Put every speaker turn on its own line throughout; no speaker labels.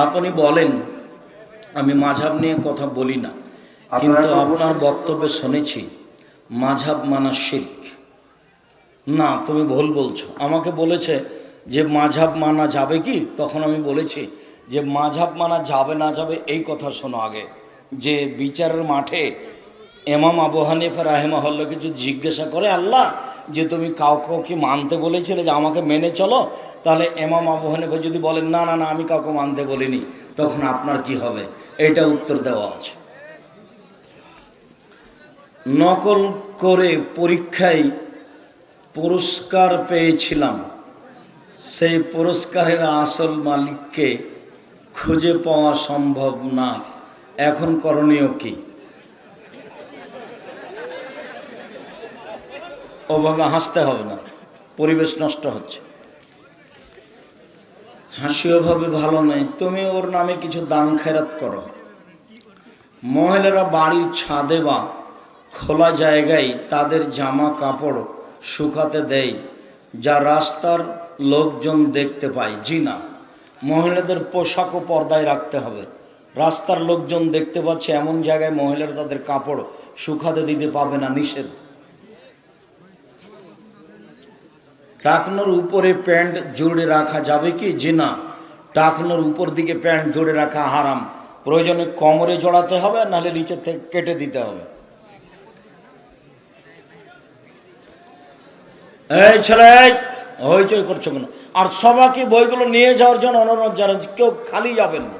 আপনি বলেন আমি মাযহাব নিয়ে কথা বলি না, কিন্তু আপনার বক্তব্যে শুনেছি মাযহাব মানা শিরক। না, তুমি ভুল বলছো। আমাকে বলেছে যে মাযহাব মানা যাবে কি, তখন আমি বলেছি যে মাযহাব মানা যাবে না যাবে এই কথা শোনো আগে। যে বিচারের মাঠে ইমাম আবু হানিফা রাহিমাহুল্লাহকে যদি জিজ্ঞাসা করে আল্লাহ যে তুমি কাউকে কি মানতে বলেছিলে যে আমাকে মেনে চলো, তাহলে ইমাম আবু হানিফা যদি বলেন না না না আমি কাউকে মানতে বলিনি, তখন আপনার কি হবে? এটা উত্তর দেওয়া আছে। নকল করে পরীক্ষায় পুরস্কার পেয়েছিলাম, সেই পুরস্কারের আসল মালিককে খুঁজে পাওয়া সম্ভব না, এখন করণীয় কি? ওভাবে হাসতে হবে না, পরিবেশ নষ্ট হচ্ছে। হাসি ওভাবে ভালো নেই। তুমি ওর নামে কিছু দান খেরাত করো। মহিলারা বাড়ির ছাদে বা খোলা জায়গায় তাদের জামা কাপড় শুকাতে দেয়, যা রাস্তার লোকজন দেখতে পায়। জি না, মহিলাদের পোশাকও পর্দায় রাখতে হবে। রাস্তার লোকজন দেখতে পাচ্ছে এমন জায়গায় মহিলারা তাদের কাপড় শুকাতে দিতে পাবে না, নিষেধ। টাকনোর উপরে প্যান্ট জোড়ে রাখা যাবে কি? জি না, টাকনোর উপর দিকে প্যান্ট জোড়ে রাখা হারাম। প্রয়োজনে কোমরে জড়াতে হবে, নাহলে নিচে থেকে কেটে দিতে হবে। এই ছেলে হইচই করছো কেন? আর সবাইকে বইগুলো নিয়ে যাওয়ার জন্য অনুরোধ জানাই, কেউ খালি যাবেন না।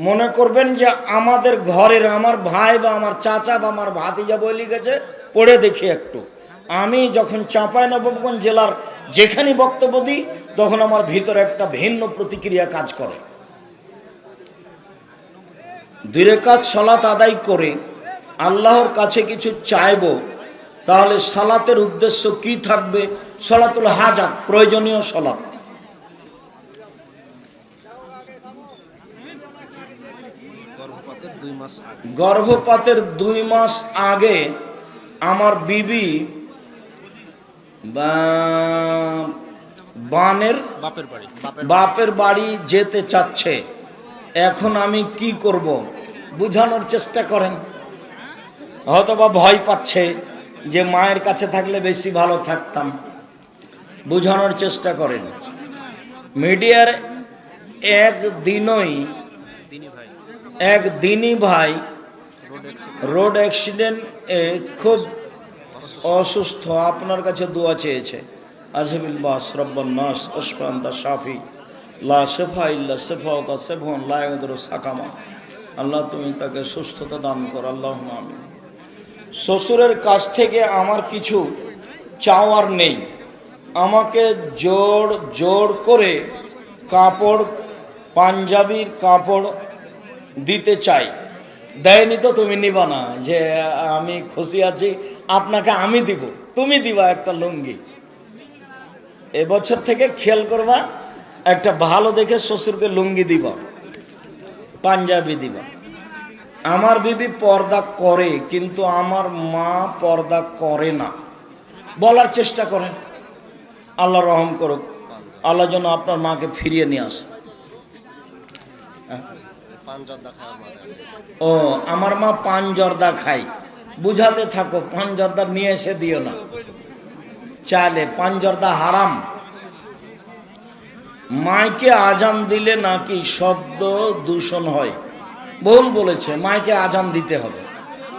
মনে করবেন যে আমাদের ঘরের আমার ভাই বা আমার চাচা বা আমার ভাতিজা বই লিখেছে, পড়ে দেখি একটু। আমি যখন চাঁপাইনবাবগঞ্জ জেলার যেখানে বক্তব্য দিই, তখন আমার ভিতরে একটা ভিন্ন প্রতিক্রিয়া কাজ করে। 2 রাকাত সালাত আদায় করে আল্লাহর কাছে কিছু চাইবো, তাহলে সালাতের উদ্দেশ্য কি থাকবে? সালাতুল হাজাত, প্রয়োজনীয় সালাত। গর্ভপাতের 2 মাস আগে আমার বিবি বাপের বাড়ি যেতে চাচ্ছে, এখন আমি কি করব? বুঝানোর চেষ্টা করেন। হয়তো বা ভয় পাচ্ছে যে মায়ের কাছে থাকলে বেশি ভালো থাকতাম। বুঝানোর চেষ্টা করেন। মিডিয়ার একদিনই ভাই রোড অ্যাক্সিডেন্ট খুব অসুস্থ, আপনার কাছে দোয়া চেয়েছে। আজহাবিল বাস রব্বান নাস আশফান্তা শাফি লা শিফা ইল্লা শিফাউকা শিফাউন লা ইয়াদুরু সাকামা। আল্লাহ তুমি তাকে সুস্থতা দান করো, আল্লাহুম্মা আমিন। শ্বশুরের কাছ থেকে আমার কিছু চাওয়ার নেই, আমাকে জোর করে কাপড়, পাঞ্জাবির কাপড় দিতে চাই। দেয়নি তো তুমি নিবা না, যে আমি খুশি আছি আপনাকে আমি দিব, তুমি দিবা একটা লুঙ্গি। এবছর থেকে খেয়াল করবা, একটা ভালো দেখে শ্বশুরকে লুঙ্গি দিবা, পাঞ্জাবি দিবা। আমার বিবি পর্দা করে, কিন্তু আমার মা পর্দা করে না। বলার চেষ্টা করেন, আল্লাহ রহম করুক, আল্লাহ যেন আপনার মাকে ফিরিয়ে নিয়ে আসে। ও, আমার মা পান জর্দা খাই, বুঝাতে থাকো, পান জর্দা নিয়ে এসে দিও না চাইলে, পান জর্দা হারাম। মাইকে আজান দিলে নাকি শব্দ দূষণ হয়, ভুল বলেছে। মাইকে আজান দিতে হবে।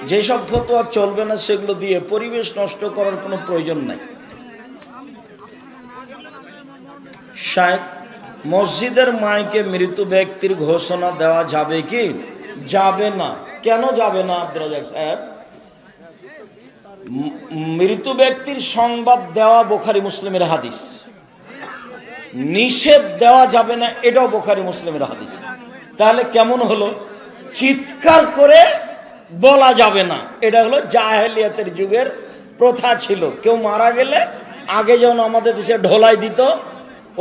যেসব ফতোয়া চলবে না সেগুলো দিয়ে পরিবেশ নষ্ট করার কোনো প্রয়োজন নাই। শায়েখ, মসজিদের মাইকে মৃত ব্যক্তির ঘোষণা দেওয়া যাবে কি? যাবে না। কেন যাবে না আব্দুর রাজ্জাক সাহেব? মৃত ব্যক্তির সংবাদ দেওয়া বুখারী মুসলিমের হাদিস, নিষেধ দেওয়া যাবে না এটাও বুখারী মুসলিমের হাদিস। তাহলে কেমন হলো? চিৎকার করে বলা যাবে না, এটা হলো জাহেলিয়াতের যুগের প্রথা ছিল। কেউ মারা গেলে আগে যেমন আমাদের দেশে ঢোলাই দিত,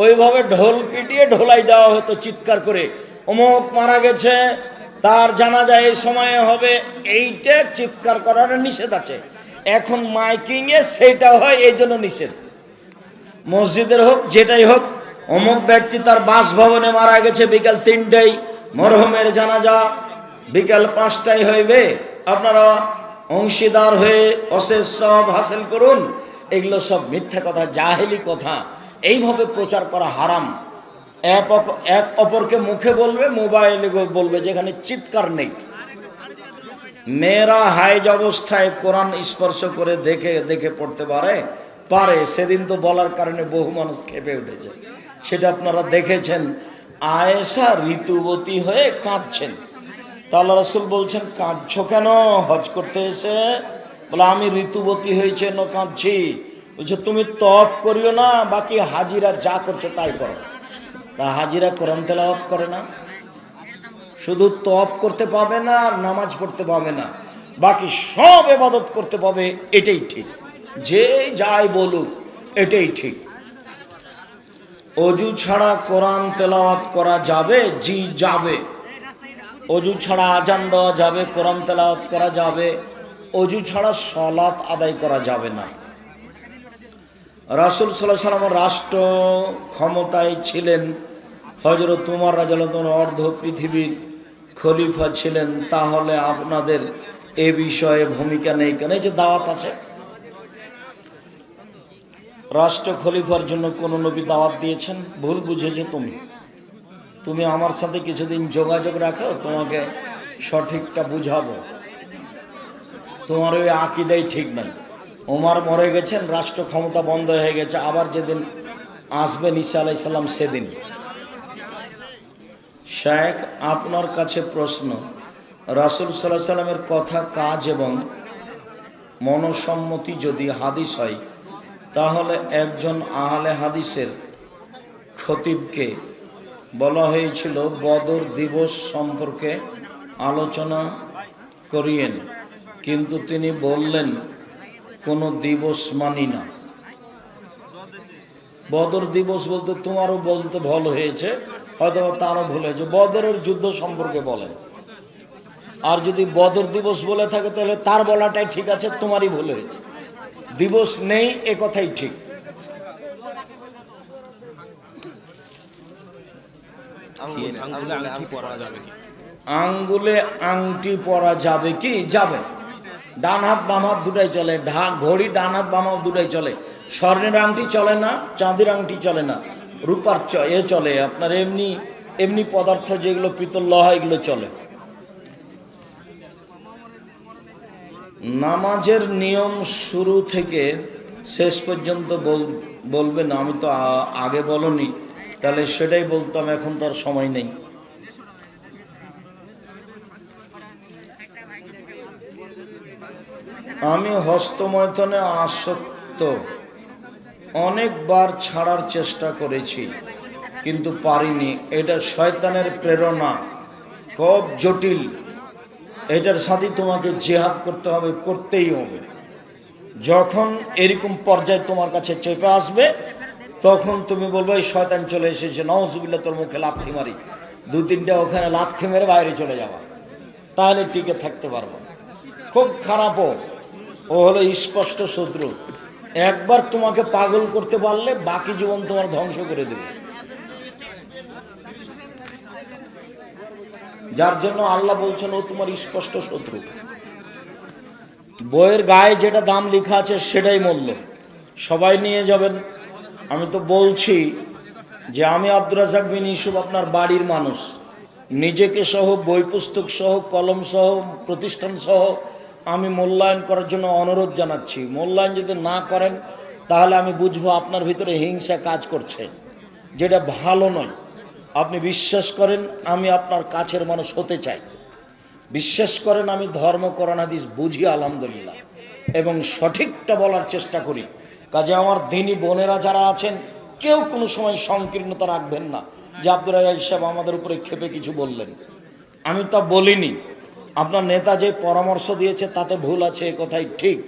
ওইভাবে ঢোল পিটিয়ে ঢোলাই দেওয়া হতো চিৎকার করে, অমুক মারা গেছে, তার জানাজা এই সময়ে হবে, এইটা চিৎকার করার নিষেধ আছে। এখন মাইকিংয়ে সেটা হয়, এই জন্য নিষেধ। মসজিদের হোক যেটাই হোক, অমুক ব্যক্তি তার বাসভবনে মারা গেছে বিকাল 3টায়, মরহুমের জানাজা বিকেল 5টায় হইবে, আপনারা অংশীদার হয়ে অশেষ সব হাসিল করুন। এগুলো সব মিথ্যা কথা, জাহেলি কথা। এইভাবে প্রচার করা হারাম। এক অপরকে মুখে বলবে, মোবাইলে বলবে, যেখানে চিৎকার নেই। মেয়েরা হাইজ অবস্থায় কোরআন স্পর্শ করে দেখে দেখে পড়তে পারে। সেদিন তো বলার কারণে বহু মানুষ খেপে উঠেছে, সেটা আপনারা দেখেছেন। আয়েশা ঋতুবতী হয়ে কাঁদছেন। তা আল্লাহ রাসূল বলছেন, কাঁদছো কেন? হজ করতে এসে? বলে, আমি ঋতুবতী হয়েছে না কাঁদছি। বলছে, তুমি তফ করিও না, বাকি হাজিরা যা করছে তাই করো। তা হাজিরা কোরআন তেলাওয়াত করে না, শুধু তফ করতে পাবে না আর নামাজ পড়তে পাবে না, বাকি সব ইবাদত করতে পাবে। এটাই ঠিক, যে যাই বলুক এটাই ঠিক। অজু ছাড়া কোরআন তেলাওয়াত করা যাবে? জি যাবে। অজু ছাড়া আজান দেওয়া যাবে, কোরআন তেলাওয়াত করা যাবে। অজু ছাড়া সালাত আদায় করা যাবে না। রাসূল সাল্লাল্লাহু আলাইহি ওয়াসাল্লাম রাষ্ট্র ক্ষমতায় ছিলেন। হযরত উমর রাদিয়াল্লাহু আনহু অর্ধ পৃথিবীর খলিফা ছিলেন। তাহলে আপনাদের এ বিষয়ে ভূমিকা নেই কেন? এই যে দাওয়াত আছে, রাষ্ট্র খলিফার জন্য কোন নবী দাওয়াত দিয়েছেন? ভুল বুঝেছো তুমি আমার সাথে কিছুদিন যোগাযোগ রাখো, তোমাকে সঠিকটা বুঝাবো। তোমার ওই আকীদাই ঠিক নাই। ওমর মরে গেছেন, রাষ্ট্র ক্ষমতা বন্ধ হয়ে গেছে। আবার যেদিন আসবেন ঈসা আলাইহিস সালাম সেদিন। শেখ, আপনার কাছে প্রশ্ন, রাসূল সাল্লাল্লাহু আলাইহি সাল্লামের কথা, কাজ এবং মনসম্মতি যদি হাদিস হয়, তাহলে একজন আহলে হাদিসের খতিবকে বলা হয়েছিল বদর দিবস সম্পর্কে আলোচনা করিয়েন, কিন্তু তিনি বললেন কোনো দিবস মানি না। বদর দিবস বলতে তোমারও বলতে ভুল হয়েছে, হয়তো তারও ভুল হয়েছে। বদরের যুদ্ধ সম্পর্কে বলেন। আর যদি বদর দিবস বলে থাকে তাহলে তার বলাটাই ঠিক আছে, তোমারই ভুল হয়েছে। দিবস নেই এ কথাই ঠিক। আঙ্গুলে আংটি পরা যাবে কি? যাবে। ডান হাত বাম হাত দুটাই চলে। ঘড়ি ডান হাত বাম হাত দুটাই চলে। স্বর্ণের আংটি চলে না, চাঁদের আংটি চলে না, রূপার চলে। আপনার এমনি পদার্থ যেগুলো পিতল লোহা এগুলো চলে। নামাজের নিয়ম শুরু থেকে শেষ পর্যন্ত বলবেন। আমি তো আগে বলনি, তাহলে সেটাই বলতাম, এখন তো আর সময় নেই। আমি হস্তমৈথুনে আসক্ত, অনেকবার ছাড়ার চেষ্টা করেছি কিন্তু পারিনি। এটা শয়তানের প্রেরণা, খুব জটিল। এটার সাথে তোমাকে জিহাদ করতে হবে, করতেই হবে। যখন এরকম পর্যায়ে তোমার কাছে চেপে আসবে, তখন তুমি বলবে এই শয়তান চলে এসেছে, নাউজুবিল্লাহ, তোর মুখে লাথি মারি। 2-3টা ওখানে লাথি মেরে বাইরে চলে যাওয়া, তাহলে টিকে থাকতে পারবো। খুব খারাপও, ও হলো স্পষ্ট শত্রু। একবার তোমাকে পাগল করতে পারলে বাকি জীবন তোমার ধ্বংস করে দেবে। যার জন্য আল্লাহ বলছেন ও তোমার স্পষ্ট শত্রু। বইয়ের গায়ে যেটা দাম লেখা আছে সেটাই মূল্য, সবাই নিয়ে যাবেন। আমি তো বলছি যে আমি আব্দুর রাজ্জাক বিন ইউসুফ আপনার বাড়ির মানুষ, নিজেকে সহ, বই পুস্তক সহ, কলম সহ, প্রতিষ্ঠান সহ আমি মূল্যায়ন করার জন্য অনুরোধ জানাচ্ছি। মূল্যায়ন যদি না করেন তাহলে আমি বুঝবো আপনার ভিতরে হিংসা কাজ করছে, যেটা ভালো নয়। আপনি বিশ্বাস করেন আমি আপনার কাছের মানুষ হতে চাই, বিশ্বাস করেন আমি ধর্ম কোরআন হাদিস বুঝি আলহামদুলিল্লাহ, এবং সঠিকটা বলার চেষ্টা করি। কাজে আমার দিনী বোনেরা যারা আছেন, কেউ কোনো সময় সংকীর্ণতা রাখবেন না যে আব্দুর রাজ্জাক সাহেব আমাদের উপরে ক্ষেপে কিছু বললেন। আমি তা বলিনি। আপনার নেতা যে পরামর্শ দিয়েছে তাতে ভুল আছে, এ কথাই ঠিক।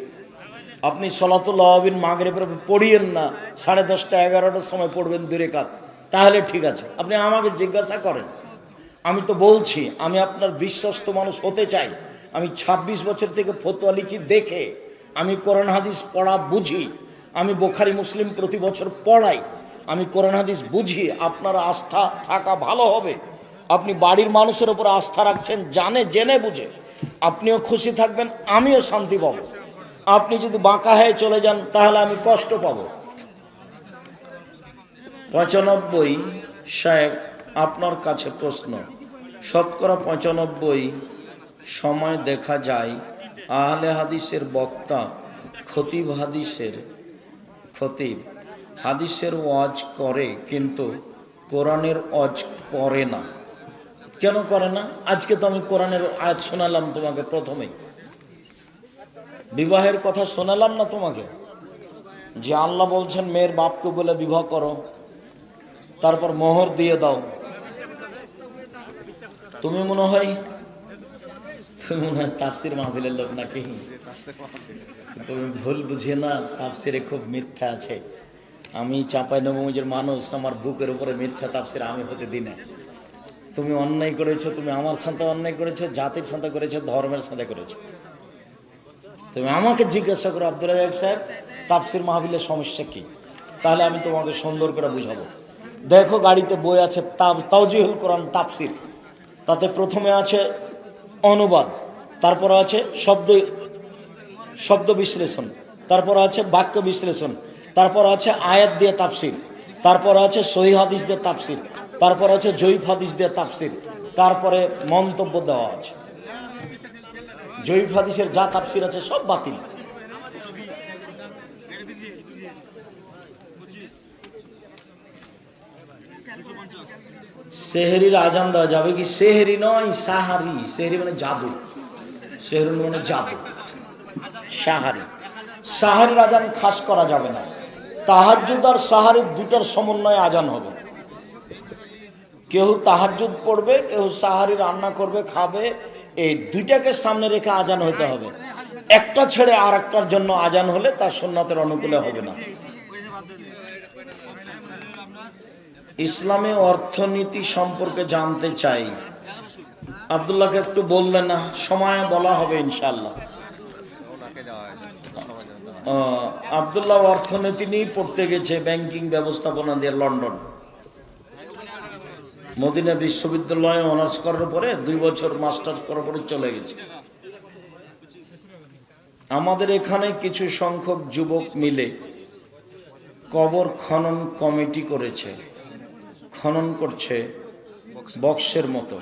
আপনি সলাতুল আওয়াবিন মাগরিবের পড়িয়েন না, 10:30 11টার সময় পড়বেন 2 রাকাত, তাহলে ঠিক আছে। আপনি আমাকে জিজ্ঞাসা করেন, আমি তো বলছি আমি আপনার বিশ্বস্ত মানুষ হতে চাই। আমি 26 বছর থেকে ফতোয়া লিখি দেখে, আমি কোরআন হাদিস পড়া বুঝি, আমি বুখারী মুসলিম প্রতি বছর পড়াই, আমি কোরআন হাদিস বুঝি। আপনার আস্থা থাকা ভালো হবে, আপনি বাড়ির মানুষের উপর আস্থা রাখছেন, জানে জেনে বুঝে, আপনিও খুশি থাকবেন, আমিও শান্তি পাব। আপনি যদি বাঁকা হয়ে চলে যান তাহলে আমি কষ্ট পাব। 95 সাহেব, আপনার কাছে প্রশ্ন। শতকরা 95 সময় দেখা যায় আহলে হাদিসের বক্তা খতিব হাদিসের ওয়াজ করে, কিন্তু কোরআনের ওয়াজ করে না। কেন করে না? আজকে তো আমি কোরআনের আয়াত শোনালাম তোমাকে, প্রথমেই বিবাহের কথা শোনালাম না তোমাকে, যে আল্লাহ বলছেন মেয়ের বাপকে বলে বিবাহ করো, তারপর মোহর দিয়ে দাও। তুমি মনে হয় তাফসির মাহফিলের লোক নাকি? তুমি ভুল বুঝিয়ে না, তাফসিরে খুব মিথ্যা আছে। আমি চাঁপাইনবাবগঞ্জের মানুষ, আমার বুকের উপরে মিথ্যা তাফসির আমি হতে দিই না। তুমি অন্যায় করেছো, তুমি আমার সাথে অন্যায় করেছো, জাতির সাথে করেছো, ধর্মের সাথে করেছো। তুমি আমাকে জিজ্ঞাসা করো আব্দুল রাজ্জাক সাহেব তাফসির মাহফিলের সমস্যা কি, তাহলে আমি তোমাকে সুন্দর করে বুঝাবো। দেখো গাড়িতে বই আছে তাওজিহুল কোরআন তাফসির, তাতে প্রথমে আছে অনুবাদ, তারপর আছে শব্দ বিশ্লেষণ, তারপর আছে বাক্য বিশ্লেষণ, তারপর আছে আয়াত দিয়ে তাফসির, তারপর আছে সহিহ হাদিস দিয়ে তাফসির, তারপর আছে জয়ীফ হাদিস দিয়ে তাফসির, তারপরে মন্তব্য দেওয়া আছে। জয়ীফ হাদিসের যা তাফসির আছে সব বাতিল। সেহরির আজান দেওয়া যাবে কি? সেহরি নয়, সাহারি। সেহরি মানে জাদু, সেহরি মানে জাদু। সাহারির আজান খাস করা যাবে না। তাহাজ্জুদ আর সাহারির দুটার সমন্বয়ে আজান হবে। কেউ তাহাজ্জুদ পড়বে, কেউ সাহারি রান্না করবে, খাবে, এই দুইটাকে সামনে রেখে আজান হতে হবে। একটা ছেড়ে আর একটার জন্য আজান হলে তার সুন্নাতের অনুকূলে হবে না। ইসলামে অর্থনীতি সম্পর্কে জানতে চাই। আব্দুল্লাহকে একটু বললেন না, সময় বলা হবে ইনশাআল্লাহ। আব্দুল্লাহ অর্থনীতি নিয়ে পড়তে গেছে, ব্যাংকিং ব্যবস্থাপনা দিয়ে লন্ডন। মদিনা বিশ্ববিদ্যালয়ে অনার্স করার পরে 2 বছর মাস্টার্স করার পরে চলে গেছে। আমাদের এখানে কিছু সংখ্যক যুবক মিলে কবর খনন কমিটি করেছে। খনন করছে বক্সের মতো,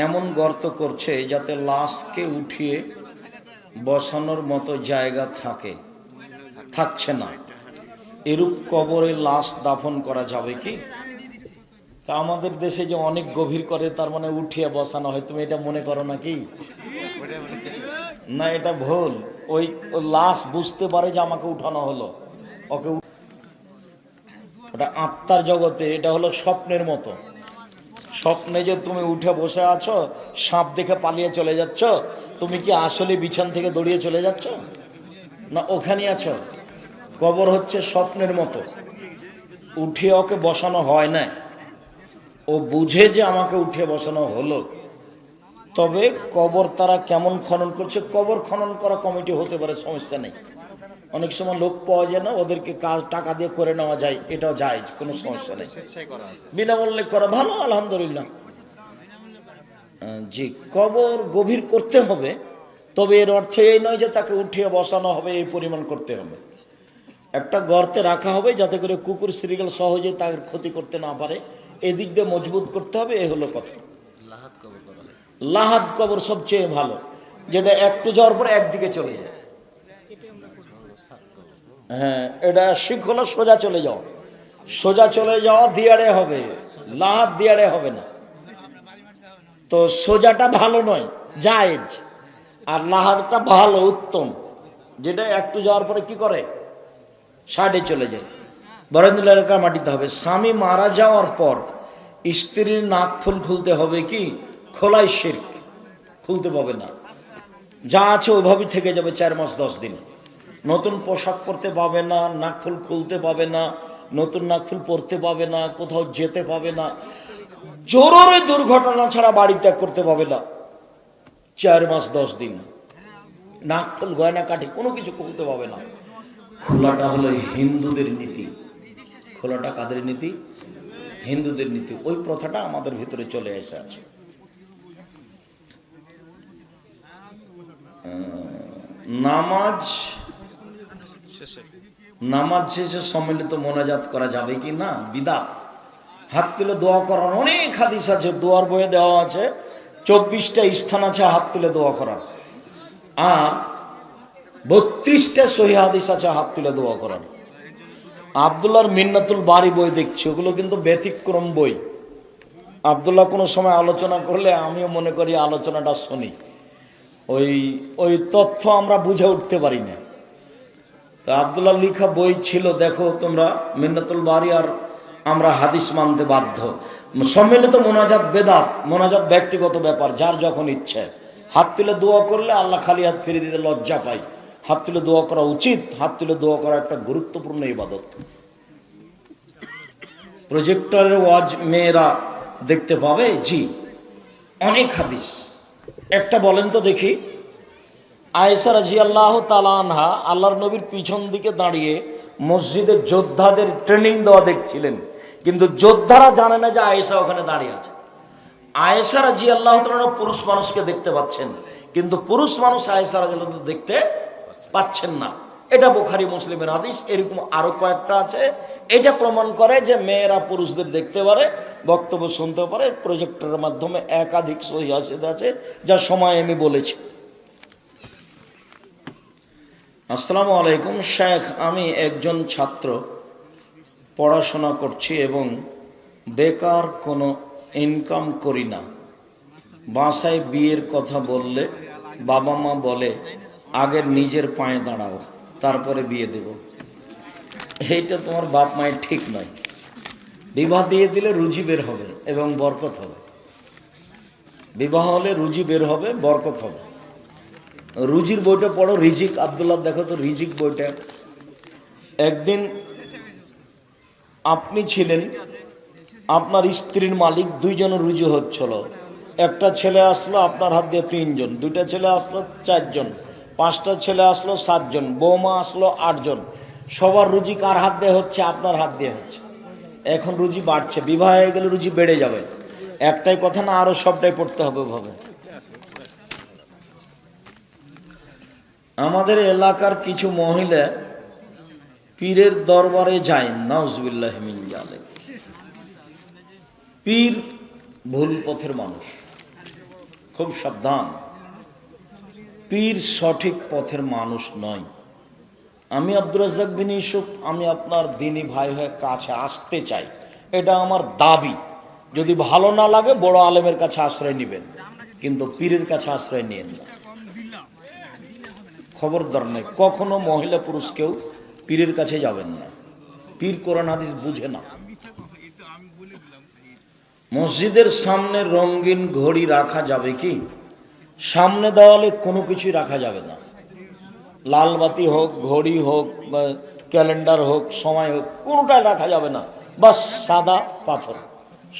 এমন গর্ত করছে যাতে লাশকে উঠিয়ে বসানোর মতো জায়গা থাকছে না। এরূপ কবরে লাশ দাফন করা যাবে কি? তা আমাদের দেশে যে অনেক গভীর করে, তার মানে উঠিয়ে বসানো হয়, তুমি এটা মনে করো নাকি? না, এটা ভুল। ওই লাশ বুঝতে পারে যে আমাকে উঠানো হলো, ওকে ওটা আত্মার জগতে, এটা হলো স্বপ্নের মতো। স্বপ্নে যে তুমি উঠে বসে আছো, সাপ দেখে পালিয়ে চলে যাচ্ছ, তুমি কি আসলে বিছান থেকে দৌড়িয়ে চলে যাচ্ছ? না, ওখানে আছো। কবর হচ্ছে স্বপ্নের মতো, উঠিয়ে ওকে বসানো হয় না। ও বুঝে যে আমাকে উঠিয়ে বসানো হলো। তবে কবর তারা কেমন খনন করছে, কবর খনন করা কমিটি হতে পারে, সমস্যা নেই। অনেক সময় লোক পাওয়া যায় না, ওদেরকে কাজ টাকা দিয়ে করে নেওয়া যায়, এটাও যায়, কোনো সমস্যা নেই। বিনামূল্যে করা ভালো, আলহামদুলিল্লাহ। জি, কবর গভীর করতে হবে, তবে এর অর্থ এই নয় যে তাকে উঠিয়ে বসানো হবে, এই পরিমাণ করতে হবে। একটা গর্তে রাখা হবে যাতে করে কুকুর শ্রীগাল সহজে তার ক্ষতি করতে না পারে, এদিক দিয়ে মজবুত করতে হবে, এই হলো কথা। লাহাদ কবর সবচেয়ে ভালো, যেটা একটু যাওয়ার পরে একদিকে চলে যায়। হ্যাঁ, এটা শিখ হলো সোজা চলে যাওয়া দিয়ারে হবে, লাহাদ দিয়ারে হবে না। তো সোজাটা ভালো নয়, জায়েজ, আর লাহাদটা ভালো, উত্তম, যেটা একটু যাওয়ার পরে কি করে, সাইডে চলে যায়। বরেন্দ্র এলাকা মাটিতে হবে। স্বামী মারা যাওয়ার পর স্ত্রীর নাক ফুল খুলতে হবে কি? খোলাই শিরক, খুলতে পাবে না, যা আছে ওইভাবেই থেকে যাবে 4 মাস 10 দিন। নতুন পোশাক পরতে পাবে না, নাকফুল খুলতে পাবে না, নতুন নাকফুল পরতে পাবে না, কোথাও যেতে পাবে না, জরুরি দুর্ঘটনা ছাড়া বাড়ি ত্যাগ করতে পাবে না 4 মাস 10 দিন। নাকফুল, গয়না কাঠি কোনো কিছু খুলতে পাবে না। খোলাটা হলো হিন্দুদের নীতি। খোলাটা কাদের নীতি? হিন্দুদের নীতি, ওই প্রথাটা আমাদের ভিতরে চলে এসে আছে। নামাজ শেষে সম্মিলিত মোনাজাত করা যাবে কি না? বিদা। হাত তুলে দোয়া করার অনেক হাদিস আছে, দোয়ার বইয়ে দেওয়া আছে 24টা স্থান আছে হাত তুলে দোয়া করার, আর 32টা সহিহ হাদিস আছে হাত তুলে দোয়া করার। আব্দুল্লাহর মিন্নাতুল বারি বই দেখছি, ওগুলো কিন্তু ব্যতিক্রম বই। আব্দুল্লাহ কোনো সময় আলোচনা করলে আমিও মনে করি আলোচনাটা শুনি, ওই তথ্য আমরা বুঝে উঠতে পারি না। তো আব্দুল্লাহ লিখা বই ছিল, দেখো তোমরা মিন্নাতুল বারি, আর আমরা হাদিস মানতে বাধ্য। সম্মিলিত মোনাজাত বেদাত, মোনাজাত ব্যক্তিগত ব্যাপার, যার যখন ইচ্ছে। হাত তুলে দোয়া করলে আল্লাহ খালি হাত ফিরিয়ে দিতে লজ্জা পায়, হাত তুলে দোয়া করা উচিত। হাত তুলে দোয়া করা একটা গুরুত্বপূর্ণ ইবাদত। প্রজেক্টরে ওয়াজ মেয়েরা দেখতে পাবে? জি, অনেক হাদিস। একটা বলেন তো দেখি। আয়েশা রাদিয়াল্লাহু তাআলা আনহা আল্লাহর নবীর পিছন দিকে দাঁড়িয়ে মসজিদে যোদ্ধাদের ট্রেনিং দেওয়া দেখছিলেন, কিন্তু যোদ্ধারা জানে না যে আয়েশা ওখানে দাঁড়িয়ে আছে। আয়েশা রাদিয়াল্লাহু তাআলা পুরুষ মানুষকে দেখতে পাচ্ছেন, কিন্তু পুরুষ মানুষ আয়েশা রাদিয়াল্লাহু দেখতে পাচ্ছেন না। এটা বুখারী মুসলিমের হাদিস। এরকম আরো কয়েকটা আছে। এটা প্রমাণ করে যে মেয়েরা পুরুষদের দেখতে পারে, বক্তব্য শুনতে পারে। প্রজেক্টরের মাধ্যমে একাধিক সহিহ হাদিস আছে, যা সময় আমি বলেছি। আসসালামু আলাইকুম শেখ, আমি একজন ছাত্র, পড়াশোনা করছি এবং বেকার, কোনো ইনকাম করি না। বাসায় বিয়ের কথা বললে বাবা মা বলে আগে নিজের পায়ে দাঁড়াও, তারপরে বিয়ে দেব। এইটা তোমার বাপ মায়ের ঠিক নয়। বিবাহ দিয়ে দিলে রুজি বের হবে এবং বরকত হবে। বিবাহ হলে রুজি বের হবে, বরকত হবে। রুজির বইটা পড়ো, রিজিক। আব্দুল্লাহ দেখো তো রিজিক বইটা। একদিন আপনি ছিলেন, আপনার স্ত্রীর মালিক, দুইজনের রুজি হচ্ছিল। একটা ছেলে আসলো আপনার হাত দিয়ে 3 জন, দুইটা ছেলে আসলো 4 জন, 5টা ছেলে আসলো 7 জন, বৌমা আসলো 8 জন। সবার রুজি কার হাত দিয়ে হচ্ছে? আপনার হাত দিয়ে হচ্ছে। এখন রুজি বাড়ছে, বিবাহ হয়ে গেলে রুজি বেড়ে যাবে। একটাই কথা না, আরো সবটাই পড়তে হবে ভাবে। আমাদের এলাকার কিছু মহিলা পীরের দরবারে যায়, নাউজুবিল্লাহ মিন জালিক। পীর ভুল পথের মানুষ, খুব সাবধান। পীর সঠিক পথের মানুষ নয়। আমি আব্দুর রাজ্জাক বিন ইউসুফ, আমি আপনার দ্বীনি ভাই হয়ে কাছে আসতে চাই, এটা আমার দাবি। যদি ভালো না লাগে বড় আলেমের কাছে আশ্রয় নেবেন, কিন্তু পীরের কাছে আশ্রয় নিয়েন না। খবরদার নেই, কখনো মহিলা পুরুষ কেউ পীরের কাছে যাবেন না। পীর কোরআন হাদিস বুঝে না। মসজিদের সামনে রঙিন ঘড়ি রাখা যাবে কি? সামনে দেওয়ালে কোনো কিছুই রাখা যাবে না। লাল বাতি হোক, ঘড়ি হোক, বা ক্যালেন্ডার হোক, সময় হোক, কোনোটাই রাখা যাবে না। বাস সাদা পাথর,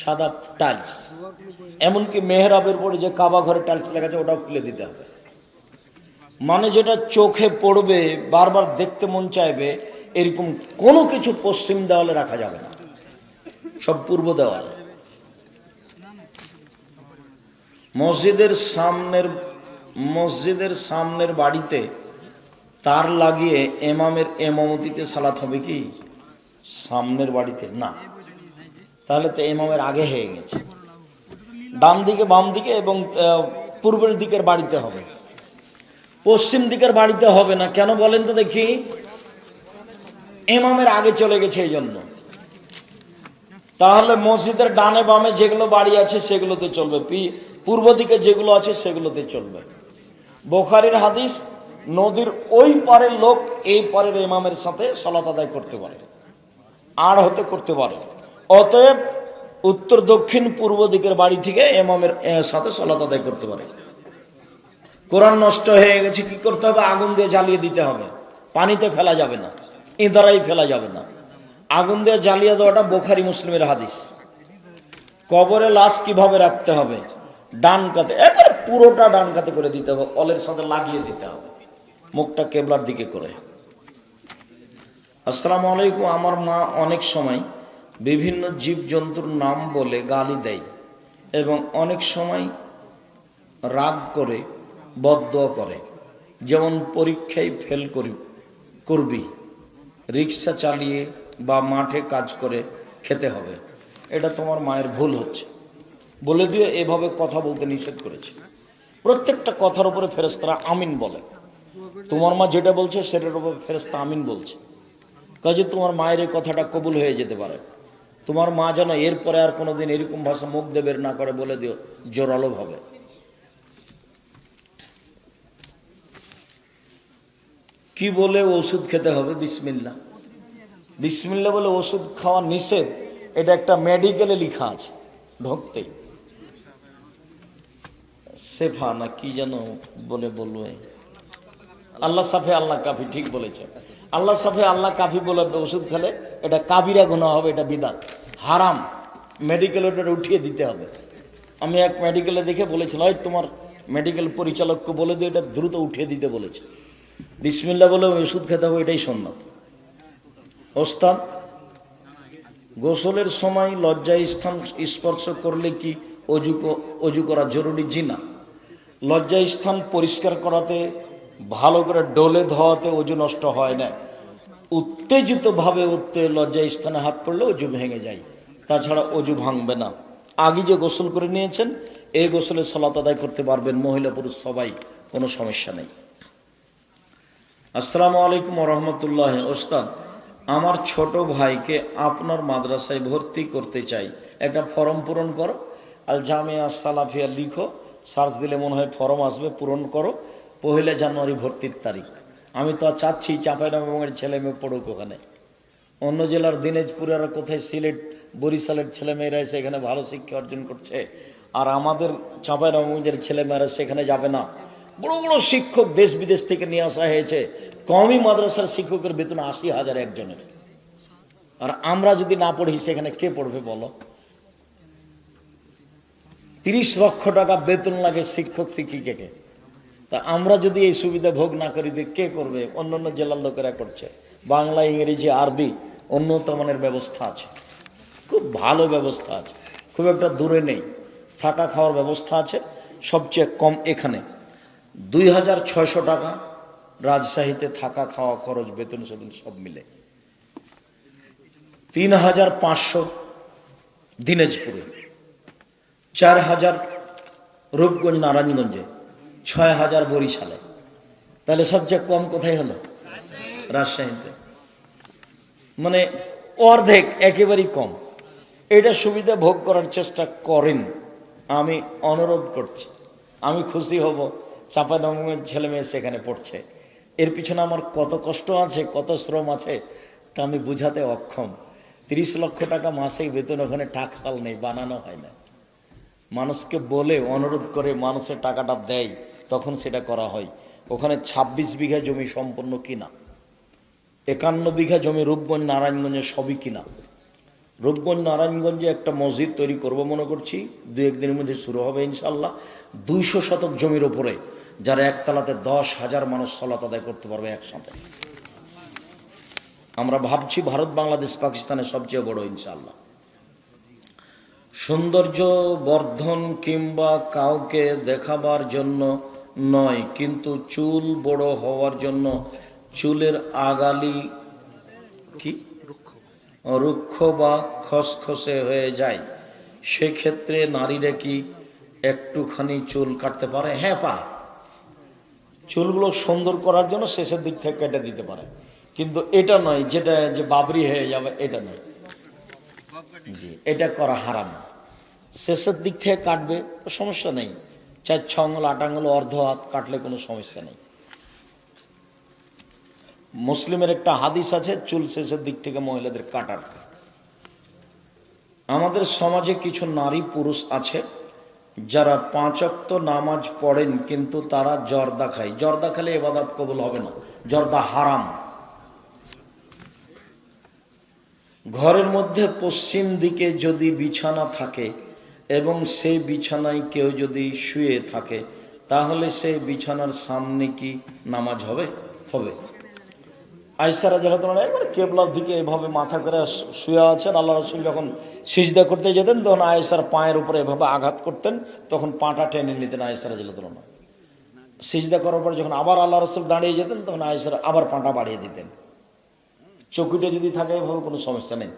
সাদা টাইলস। এমনকি মেহরাবের পরে যে কাবা ঘরে টাইলস লেখা আছে ওটাও খুলে দিতে হবে। মানে যেটা চোখে পড়বে, বারবার দেখতে মন চাইবে, এরকম কোনো কিছু পশ্চিম দেওয়ালে রাখা যাবে না, সব পূর্ব দেওয়ালে। মসজিদের সামনের বাড়িতে তার লাগিয়ে ইমামের ইমামতিতে সালাত হবে কি? সামনের বাড়িতে না, তাহলে তো ইমামের আগে হয়ে গেছে। ডান দিকে, বাম দিকে এবং পূর্বের দিকের বাড়িতে হবে, পশ্চিম দিকের বাড়িতে হবে না। কেন বলেন তো দেখি? ইমামের আগে চলে গেছে এই জন্য। তাহলে মসজিদের ডানে বামে যেগুলো বাড়ি আছে সেগুলোতে চলবে, পূর্ব দিকে যেগুলো আছে সেগুলোতে চলবে। বুখারীর হাদিস, নদীর ওই পারের লোক এই পারের ইমামের সাথে সালাত আদায় করতে পারে, আর হতে করতে পারে। অতএব উত্তর, দক্ষিণ, পূর্ব দিকের বাড়ি থেকে ইমামের সাথে সালাত আদায় করতে পারে। কোরআন নষ্ট হয়ে গেছে, কি করতে হবে? আগুন দিয়ে জ্বালিয়ে দিতে হবে। পানিতে ফেলা যাবে না, ইঁদারাই ফেলা যাবে না। আগুন দিয়ে জ্বালিয়ে দেওয়াটা বুখারী মুসলিমের হাদিস। কবরে লাশ কিভাবে রাখতে হবে? ডান কাতে, একবারে পুরোটা ডান কাতে করে দিতে হবে, অলের সাথে লাগিয়ে দিতে হবে, মুখটা কেবলার দিকে করে। আসসালামু আলাইকুম, আমার মা অনেক সময় বিভিন্ন জীবজন্তুর নাম বলে গালি দেয় এবং অনেক সময় রাগ করে বদদোয়া করে। যেমন পরীক্ষায় ফেল করবি, রিক্সা চালিয়ে বা মাঠে কাজ করে খেতে হবে। এটা তোমার মায়ের ভুল হচ্ছে, বলে দিয়ে এভাবে কথা বলতে নিষেধ করেছে। প্রত্যেকটা কথার উপরে ফেরেশতারা আমিন বলে। তোমার মা যেটা বলছে সেটার উপরে ফেরেশতা আমিন বলছে, কাজে তোমার মায়ের এই কথাটা কবুল হয়ে যেতে পারে। তোমার মা যেন এরপরে আর কোনোদিন এরকম ভাষা মুখ দিয়ে বের না করে, বলে দিও জোরালো ভাবে। কি বলে ওষুধ খেতে হবে? বিসমিল্লাহ। বিসমিল্লাহ বলে ওষুধ খাওয়া নিষেধ, এটা একটা মেডিকেলে লেখা আছে ঢুকতেই। সেফা না কি যেন বলে বলবো, আল্লাহ সাফে আল্লাহ কাফি, ঠিক বলেছে। আল্লাহ সাফে আল্লাহ কাফি বলে ওষুধ খেলে এটা কাবিরা গুনাহ হবে, এটা বিদআত, হারাম। মেডিকেলে ওটা উঠিয়ে দিতে হবে। আমি এক মেডিকেলে দেখে বলেছিলাম, ওই তোমার মেডিকেল পরিচালককে বলে দিয়ে এটা দ্রুত উঠিয়ে দিতে বলেছে। বিসমিল্লাহ বলে ওষুধ খেতে হবে, এটাই সুন্নাত। ওস্তাদ, গোসলের সময় লজ্জায় স্থান স্পর্শ করলে কি অজু করা জরুরি? জি না। লজ্জায় স্থান পরিষ্কার করাতে, ভালো করে ডলে ধোয়াতে অজু নষ্ট হয় না। উত্তেজিতভাবে লজ্জায় স্থানে হাত পড়লে অজু ভেঙে যায়, তাছাড়া অজু ভাঙবে না। আগে যে গোসল করে নিয়েছেন এই গোসলে সালাত আদায় করতে পারবেন, মহিলা পুরুষ সবাই, কোনো সমস্যা নেই। আসসালামু আলাইকুম ওয়া রাহমাতুল্লাহ। ওস্তাদ, আমার ছোট ভাইকে আপনার মাদ্রাসায় ভর্তি করতে চাই, একটা ফর্ম পূরণ করো। আল জামিয়া সালাফিয়া লিখো, সার্চ দিলে মনে হয় ফর্ম আসবে, পূরণ করো। 1 জানুয়ারি ভর্তির তারিখ। আমি তো চাচ্ছি চাঁপাইনবাবগঞ্জের ছেলে মেয়ে পড়ুক ওখানে। অন্য জেলার দিনাজপুরের আর কোথায় সিলেট বরিশালের ছেলেমেয়েরা এসে এখানে ভালো শিক্ষা অর্জন করছে, আর আমাদের চাঁপাইনবাবগঞ্জের ছেলেমেয়েরা সেখানে যাবে না। বড় বড় শিক্ষক দেশ বিদেশ থেকে নিয়ে আসা হয়েছে। কওমি মাদ্রাসার শিক্ষকের বেতন 80,000 একজনের, আর আমরা যদি না পড়ি সেখানে কে পড়বে বলো? 30 লক্ষ টাকা বেতন লাগে শিক্ষক শিক্ষিকাকে। তা আমরা যদি এই সুবিধা ভোগ না করি, কে করবে? অন্যান্য জেলার লোকেরা করছে। বাংলা, ইংরেজি, আরবি উন্নত মানের ব্যবস্থা আছে, খুব ভালো ব্যবস্থা আছে, খুব একটা দূরে নেই। থাকা খাওয়ার ব্যবস্থা আছে, সবচেয়ে কম এখানে 2600 টাকা। রাজশাহীতে থাকা খাওয়া খরচ বেতন সেতন সব মিলে 3500 দিনাজপুরে, 4000 রূপগঞ্জ নারায়ণগঞ্জে, 6000 বরিশালে। তাহলে সবচেয়ে কম কোথায় হলো? রাজশাহীতে। মানে অর্ধেক, একেবারেই কম। এটা সুবিধা ভোগ করার চেষ্টা করেন, আমি অনুরোধ করছি। আমি খুশি হব চাঁপাইনবাবগঞ্জের ছেলে মেয়ে সেখানে পড়ছে। এর পিছনে আমার কত কষ্ট আছে, কত শ্রম আছে তা আমি বুঝাতে অক্ষম। 30 লক্ষ টাকা মাসিক বেতন, ওখানে টাকাল নেই, বানানো হয় না। মানুষকে বলে অনুরোধ করে মানুষের টাকাটা দেয়, তখন সেটা করা হয়। ওখানে 26 বিঘা জমি সম্পূর্ণ কিনা, 51 বিঘা জমি রূপগঞ্জ নারায়ণগঞ্জে সবই কিনা। রূপগঞ্জ নারায়ণগঞ্জে একটা মসজিদ তৈরি করব মনে করছি, 2-1 দিনের মধ্যে শুরু হবে ইনশাল্লাহ। 200 শতক জমির ওপরে, যারা একতলাতে 10,000 মানুষ সালাত আদায় করতে পারবে একসাথে। আমরা ভাবছি ভারত, বাংলাদেশ, পাকিস্তানের সবচেয়ে বড় ইনশাল্লাহ। সৌন্দর্য বর্ধন কিংবা কাউকে দেখাবার জন্য নয়, কিন্তু চুল বড় হওয়ার জন্য চুলের আগালি কি রুক্ষ বা খসখসে হয়ে যায়, সেক্ষেত্রে নারীরা কি একটুখানি চুল কাটতে পারে? হ্যাঁ পারে। চুলগুলো সুন্দর করার জন্য শেষের দিক থেকে কেটে দিতে পারে, কিন্তু এটা নয় যেটা যে বাবরি হয়ে যাবে, এটা নয়। জি, এটা করা হারাম। শেষের দিক থেকে কাটবে তো সমস্যা নেই, 4-6 আঙুল 8 আঙুল অর্ধ হাত কাটলে কোনো সমস্যা নেই। মুসলিমের একটা হাদিস আছে চুল শেষের দিক থেকে মহিলাদের কাটার। আমাদের সমাজে কিছু নারী পুরুষ আছে যারা 5 ওয়াক্ত নামাজ পড়েন, কিন্তু তারা জর্দা খায়। জর্দা খেলে ইবাদত কবুল হবে না, জর্দা হারাম। ঘরের মধ্যে পশ্চিম দিকে যদি বিছানা থাকে এবং সেই বিছানায় কেউ যদি শুয়ে থাকে, তাহলে সেই বিছানার সামনে কি নামাজ হবে? হবে। আয়েশা রাদিয়াল্লাহু তাআলা একবার কেবলার দিকে এভাবে মাথা করে শুয়ে আছেন। আল্লাহ রাসূল যখন সিজদা করতে যেতেন তখন আয়েশার পায়ের উপরে এভাবে আঘাত করতেন, তখন পাটা টেনে নিতেন আয়েশা রাদিয়াল্লাহু তাআলা। সিজদা করার পর যখন আবার আল্লাহ রাসূল দাঁড়িয়ে যেতেন তখন আয়েশার আবার পাটা বাড়িয়ে দিতেন। চকুটা যদি থাকে এভাবে কোনো সমস্যা নেই।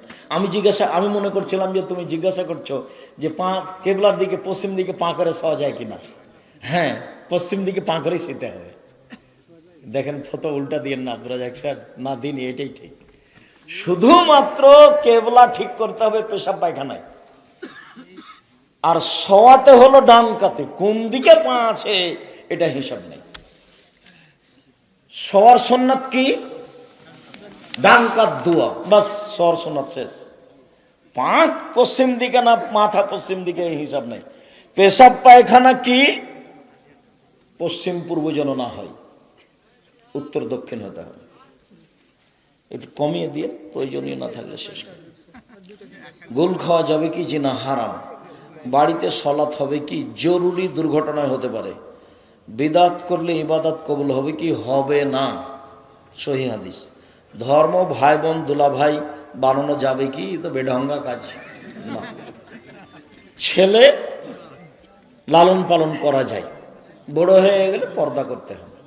আমি মনে করছিলাম যে তুমি জিজ্ঞাসা করছো যে পা কেবলার দিকে পশ্চিম দিকে পা করে শোয়া যায় কিনা। হ্যাঁ, পশ্চিম দিকে পা করে শুতে হবে। দেখেন ফটো উল্টা দিয়েন না আব্দুর রাজ্জাক স্যার, না দিন, এটাই ঠিক। শুধুমাত্র কেবলা ঠিক করতে হবে পেশাব পায়খানায়, আর শোয়াতে হলো ডান কাতে। কোন দিকে পা আছে এটা হিসাব নেই। শোয়ার সুন্নাত কি? ডান কাত দোয়া, বাস শোয়ার সুন্নাত শেষ। পা পশ্চিম দিকে না মাথা পশ্চিম দিকে এই হিসাব নেই। পেশাব পায়খানা কি? পশ্চিম পূর্ব যেন না হয়, উত্তর দক্ষিণ হতে হবে। একটু কমিয়ে দিয়ে, প্রয়োজনীয় না থাকলে শেষ করে। গোল খাওয়া যাবে কি যে না হারাম? বাড়িতে সলাৎ হবে কি? জরুরি দুর্ঘটনায় হতে পারে। বিদাত করলে ইবাদত কবুল হবে কি? হবে না। সহিহ হাদিস। ধর্ম ভাই বোন দুলা ভাই বানানো যাবে কি? তো বেঢঙ্গা কাজ না। ছেলে লালন পালন করা যায়, বড় হয়ে গেলে পর্দা করতে হবে।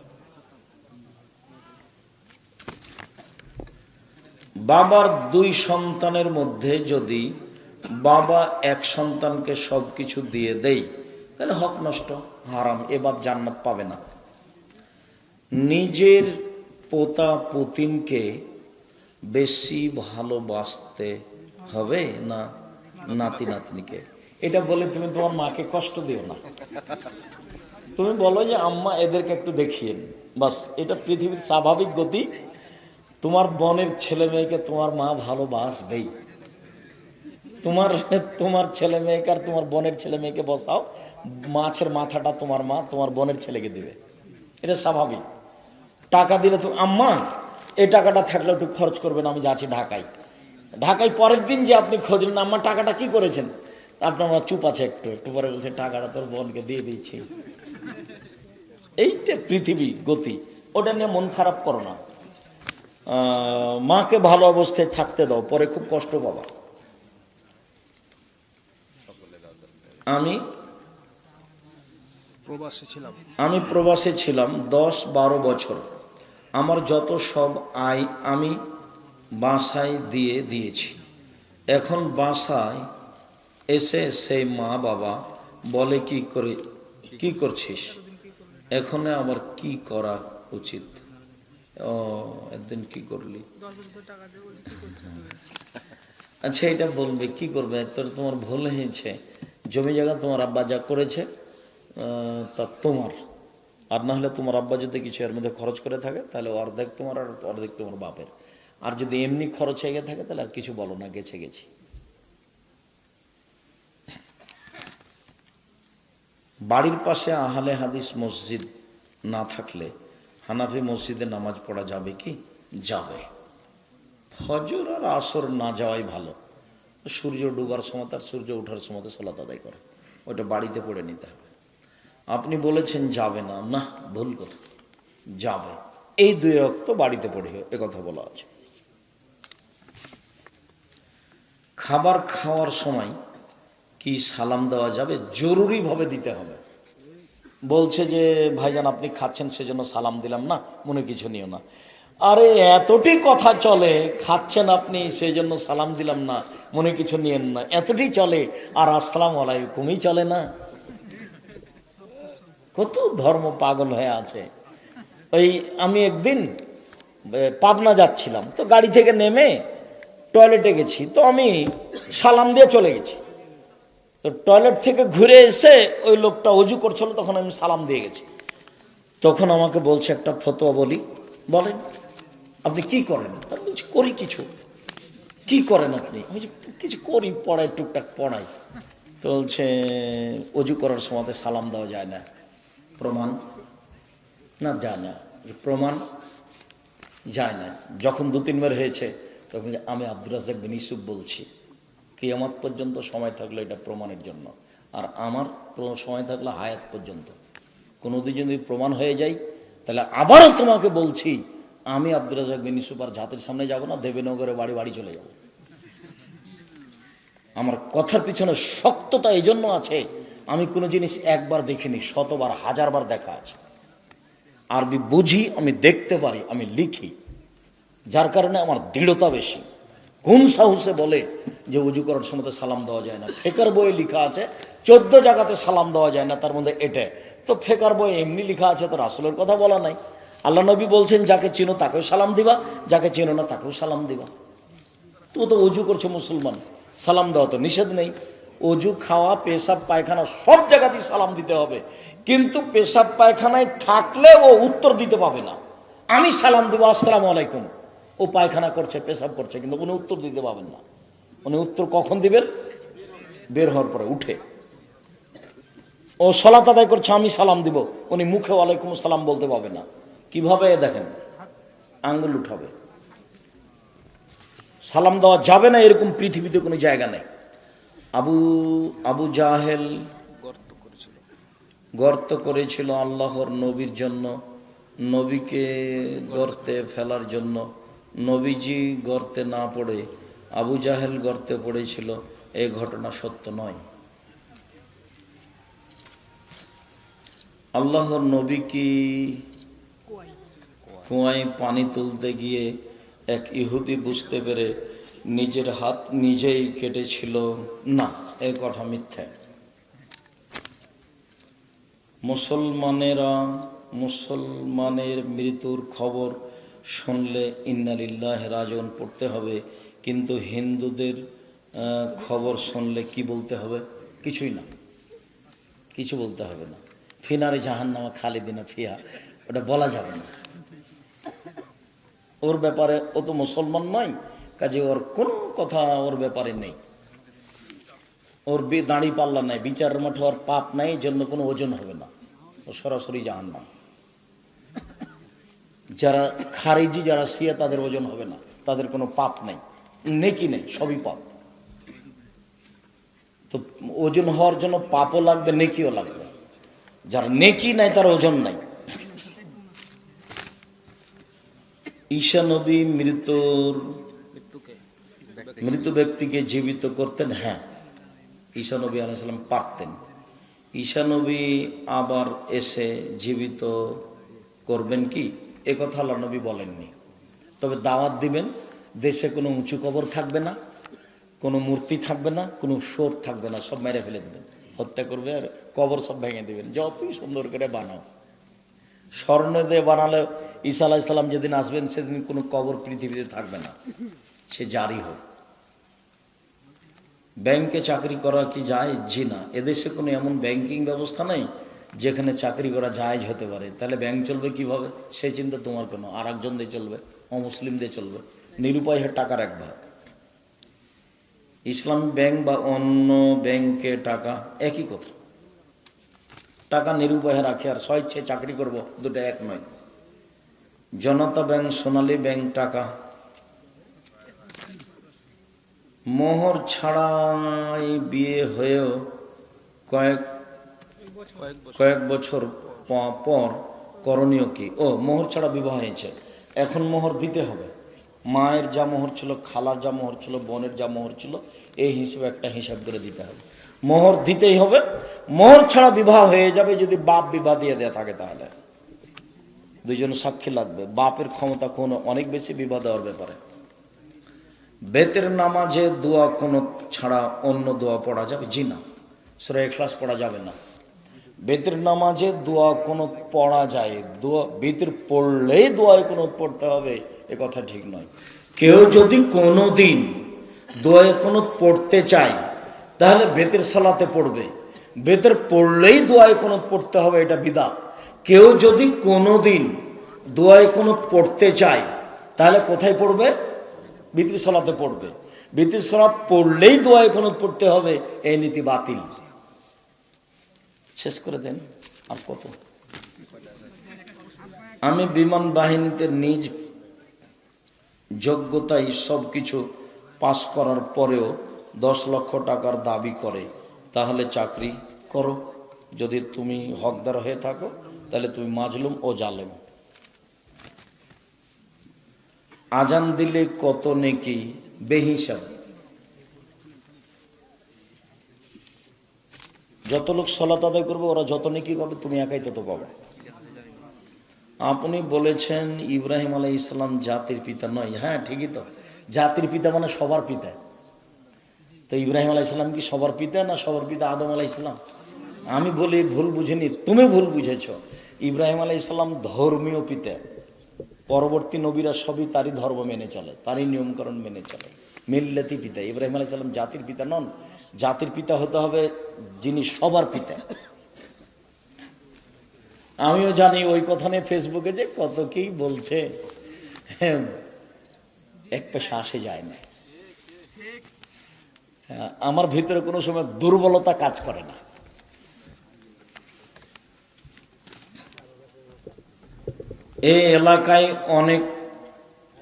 বাবার 2 সন্তানের মধ্যে যদি বাবা এক সন্তানকে সবকিছু দিয়ে দেয় তাহলে হক নষ্ট, হারাম, এ বাপ জান্নাত পাবে না। নিজের পোতা পুতিনকে বেশি ভালোবাসতে হবে না নাতি নাতনিকে? এটা বলে তুমি তোমার মাকে কষ্ট দিও না। তুমি বলো যে আম্মা এদেরকে একটু দেখিয়েন, বাস। এটা পৃথিবীর স্বাভাবিক গতি। তোমার বোনের ছেলে মেয়েকে তোমার মা ভালোবাসবেই। তোমার ছেলে মেয়েকে আর তোমার বোনের ছেলে মেয়েকে বসাও, মাছের মাথাটা তোমার মা তোমার বোনের ছেলেকে দিবে, এটা স্বাভাবিক। টাকা দিলে তো আম্মা এই টাকাটা থাকলে একটু খরচ করবেন, আমি যাচ্ছি ঢাকায়। ঢাকায় পরের দিন যে আপনি খোঁজলেন আম্মা টাকাটা কি করেছেন, আপনার মা চুপ আছে, একটু পরে বলছে টাকাটা তোর বোনকে দিয়ে দিয়েছি। এইটা পৃথিবী গতি, ওটা নিয়ে মন খারাপ করো না। মাকে ভালো অবস্থায় থাকতে দাও, পরে খুব কষ্ট পাবা। আমি প্রবাসে ছিলাম 10-12 বছর। আমার যত সব আয় আমি বাসায় দিয়ে দিয়েছি। এখন বাসায় এসে সেই মা বাবা বলে কি করছিস, এখন আবার কি করা উচিত? একদিন কি করলি? আচ্ছা, এটা বলবে কি করবে? তোমার ভুল হয়েছে, জমি জায়গা তোমার আব্বা যা করেছে তা তোমার, আর না হলে তোমার আব্বা যদি কিছু এর মধ্যে খরচ করে থাকে তাহলে অর্ধেক তোমার আর অর্ধেক তোমার বাপের। আর যদি এমনি খরচ হয়ে গিয়ে থাকে তাহলে আর কিছু বলো না, গেছি। বাড়ির পাশে আহলে হাদিস মসজিদ না থাকলে হানাফি মসজিদে নামাজ পড়া যাবে কি? যাবে। ফজর আর আসর না যাওয়াই ভালো। সূর্য ডুবার সময় আর সূর্য ওঠার সময় সালাত আদায় করে, ওটা বাড়িতে পড়ে নিতে হবে। আপনি বলেছেন যাবে না, না ভুল কথা, যাবে। এই 2 ওয়াক্ত বাড়িতে পড়ে কথা বলা আছে। খাবার খাওয়ার সময় কি সালাম দেওয়া যাবে? জরুরিভাবে দিতে হবে। বলছে যে ভাইজান আপনি খাচ্ছেন সেজন্য সালাম দিলাম না, মনে কিছু নিও না। আরে এতটি কথা চলে, খাচ্ছেন আপনি সেই জন্য সালাম দিলাম না, মনে কিছু নিয়েন না, এতটি চলে। আর আসসালামু আলাইকুমই চলে না। কত ধর্ম পাগল হয়ে আছে। আমি একদিন পাবনা যাচ্ছিলাম, তো গাড়ি থেকে নেমে টয়লেটে গেছি, তো আমি সালাম দিয়ে চলে গেছি। তো টয়লেট থেকে ঘুরে এসে ওই লোকটা অজু করছিল, তখন আমি সালাম দিয়ে গেছি। তখন আমাকে বলছে একটা ফতোয়া বলেন আপনি কি করেন? আমি বলছি করি কিছু। কি করেন আপনি? আমি কিছু করি, পড়াই, টুকটাক পড়াই। তো বলছে অজু করার সময় সালাম দেওয়া যায় না, প্রমাণ? না, যায় না। প্রমাণ? যায় না। যখন 2-3 বার হয়েছে তখন আমি আব্দুর রাজ্জাক বিন ইউসুফ বলছি, কিয়ামত পর্যন্ত সময় থাকলে এটা প্রমাণের জন্য, আর আমার সময় থাকলে হায়াত পর্যন্ত। কোনোদিন যদি প্রমাণ হয়ে যায় তাহলে আবারও তোমাকে বলছি আমি আব্দুর রাজ্জাক বিন ইউসুফ আর জাতির সামনে যাব না, দেবেনগরে বাড়ি বাড়ি চলে যাব। আমার কথার পিছনে শক্ততা এই জন্য আছে, আমি কোনো জিনিস একবার দেখিনি, শতবার হাজারবার দেখা আছে। আরবি বুঝি, আমি দেখতে পারি, আমি লিখি, যার কারণে আমার দৃঢ়তা বেশি। কোন সাহসে বলে যে উজু করার সময় সালাম দেওয়া যায় না? ফেকার বইয়ে লেখা আছে 14 জায়গাতে সালাম দেওয়া যায় না, তার মধ্যে এটা তো ফেকার বইয়ে এমনি লেখা আছে, তো রাসূলের কথা বলা নাই। আল্লাহ নবী বলছেন যাকে চেনো তাকেও সালাম দিবা, যাকে চেনো না তাকেও সালাম দিবা। তো উজু করছো মুসলমান, সালাম দেওয়া তো নিষেধ নেই। অজু, খাওয়া, পেশাব পায়খানা সব জায়গাতেই সালাম দিতে হবে, কিন্তু পেশাব পায়খানায় থাকলে ও উত্তর দিতে পাবে না। আমি সালাম দিব আসসালামু আলাইকুম, ও পায়খানা করছে, পেশাব করছে, কিন্তু উনি উত্তর দিতে পাবেন না। উনি উত্তর কখন দিবেন? বের হওয়ার পরে, উঠে। ও সালাত আদায় করছে, আমি সালাম দিব, উনি মুখে ওয়ালাইকুম সালাম বলতে পাবে না। কিভাবে? দেখেন, আঙ্গুল উঠাবে। সালাম দেওয়া যাবে না এরকম পৃথিবীতে কোনো জায়গা নেই। আবু জাহেল গর্ত করেছিল আল্লাহর নবীর জন্য, নবীকে গর্তে ফেলার জন্য। নবীজি গর্তে না পড়ে আবু জাহেল গর্তে পড়েছিল, এই ঘটনা সত্য নয়। আল্লাহর নবী কি কুয়ায় পানি তুলতে গিয়ে এক ইহুদি বুঝতে পেরে নিজের হাত নিজেই কেটেছিল? না, এই কথা মিথ্যা। মুসলমানের মৃত্যুর খবর শুনলে ইন্না লিল্লাহি রাজিউন পড়তে হবে, কিন্তু হিন্দুদের খবর শুনলে কি বলতে হবে? কিছুই না, কিছু বলতে হবে না। ফিনারে জাহান্নামা খালিদিনা ফিহা, ওটা বলা যাবে না। ওর ব্যাপারে, ও তো মুসলমান নয়, কাজে ওর কোনো কথা ওর ব্যাপারে নেই। ওর দাঁড়ি পাল্লা নাই, বিচারের মাঠে ওর পাপ নাই, এই জন্য কোনো ওজন হবে না, ও সরাসরি জাহান্নাম। যারা খারিজি, যারা শিয়া, তাদের ওজন হবে না, তাদের কোনো পাপ নাই, নেকি নেই, সবই পাপ। তো ওজন হওয়ার জন্য পাপও লাগবে, নেকিও লাগবে। যার নেকি নাই তার ওজন নাই। ঈসা নবী মৃত ব্যক্তিকে জীবিত করতেন? হ্যাঁ, ঈসা নবী আলাইহিস সালাম পারতেন। ঈসা নবী আবার এসে জীবিত করবেন কি, এ কথা আল্লাহ নবী বলেননি। তবে দাওয়াত দিবেন, দেশে কোনো উঁচু কবর থাকবে না, কোনো মূর্তি থাকবে না, কোনো সোর থাকবে না, সব মেরে ফেলে দেবেন, হত্যা করবে, আর কবর সব ভেঙে দেবেন। যতই সুন্দর করে বানাও, স্বর্ণ দিয়ে বানালে ঈসা আলাইহিস সালাম যেদিন আসবেন সেদিন কোনো কবর পৃথিবীতে থাকবে না, সে জারি হোক। ব্যাংকে চাকরি করা কি জায়েজ? জি না। এদেশে কোনো এমন ব্যাংকিং ব্যবস্থা নেই যেখানে চাকরি করা জায়েজ হতে পারে। তাহলে ব্যাংক চলবে কিভাবে? সেই চিন্তা তোমার কেন? আর একজন দিয়ে চলবে, অমুসলিম দিয়ে চলবে, নিরুপায় টাকা রাখবে। ইসলামী ব্যাংক বা অন্য ব্যাংকে টাকা একই কথা। টাকা নিরুপায় রাখে আর স্বেচ্ছায় চাকরি করব, দুটো এক নয়। জনতা ব্যাংক, সোনালী ব্যাংক, টাকা মোহর ছাড়াই বিয়ে হয়েও কয়েক বছর পর করণীয় কি? ও, মোহর ছাড়া বিবাহ হয়েছে, এখন মোহর দিতে হবে। মায়ের যা মোহর ছিল, খালার যা মোহর ছিল, বোনের যা মোহর ছিল, এই হিসেবে একটা হিসাব করে দিতে হবে। মোহর দিতেই হবে। মোহর ছাড়া বিবাহ হয়ে যাবে যদি বাপ বিবাহ দিয়ে দেয়া থাকে, তাহলে দুইজন সাক্ষী লাগবে। বাপের ক্ষমতা অনেক বেশি বিবাহ দেওয়ার ব্যাপারে। বেতের নামাজে দোয়া কোনো ছাড়া অন্য দোয়া পড়া যাবে? জি না, সূরা ইখলাস পড়া যাবে না। বেতের নামাজে দোয়া কোনো পড়া যায়, দোয়া বেতের পড়লেই দোয়ায় কোনো পড়তে হবে, এ কথা ঠিক নয়। কেউ যদি কোনো দিন দোয়ায় কোনো পড়তে চায় তাহলে বেতের সালাতে পড়বে, বেতের পড়লেই দোয়ায় কোনো পড়তে হবে, এটা বিদআত। কেউ যদি কোনো দিন দোয়ায় কোনো পড়তে চায় তাহলে কোথায় পড়বে? বিতির সালাতে পড়বে। বিতির সালাত পড়লেই দোয়ায় কোনো পড়তে হবে, এই নীতি বাতিল। শেষ করে দেন। আর কত? আমি বিমান বাহিনীতে নিজ যোগ্যতায় সব কিছু পাস করার পরেও 10 লক্ষ টাকার দাবি করে, তাহলে চাকরি করো। যদি তুমি হকদার হয়ে থাকো তাহলে তুমি মাজলুম ও জালেম। আজান দিলে কত নেকি? বেহিসাব। যত লোক সালাত আদায় করবে ওরা যত নেকি পাবে, তুমি একাই তত পাবে। আপনি বলেছেন ইব্রাহিম আলাইহিস সালাম জাতির পিতা নয়। হ্যাঁ ঠিকই তো, জাতির পিতা মানে সবার পিতা। তো ইব্রাহিম আলাইহিস সালাম কি সবার পিতা, না সবার পিতা আদম আলাইহিস সালাম? আমি বলি ভুল বুঝিনি, তুমি ভুল বুঝেছ। ইব্রাহিম আলাইহিস সালাম ধর্মীয় পিতা, পরবর্তী নবীরা সবই তারই ধর্ম মেনে চলে, তারই নিয়মকরণ মেনে চলে, মিল্লাতি পিতা। ইব্রাহিম আলাইহিস সালাম জাতির পিতা নন। জাতির পিতা হতে হবে যিনি সবার পিতা। আমিও জানি ওই কথা নিয়ে ফেসবুকে যে কত কি বলছে, এক পয়সা আসে যায় না। আমার ভিতরে কোনো সময় দুর্বলতা কাজ করে না। এই এলাকায় অনেক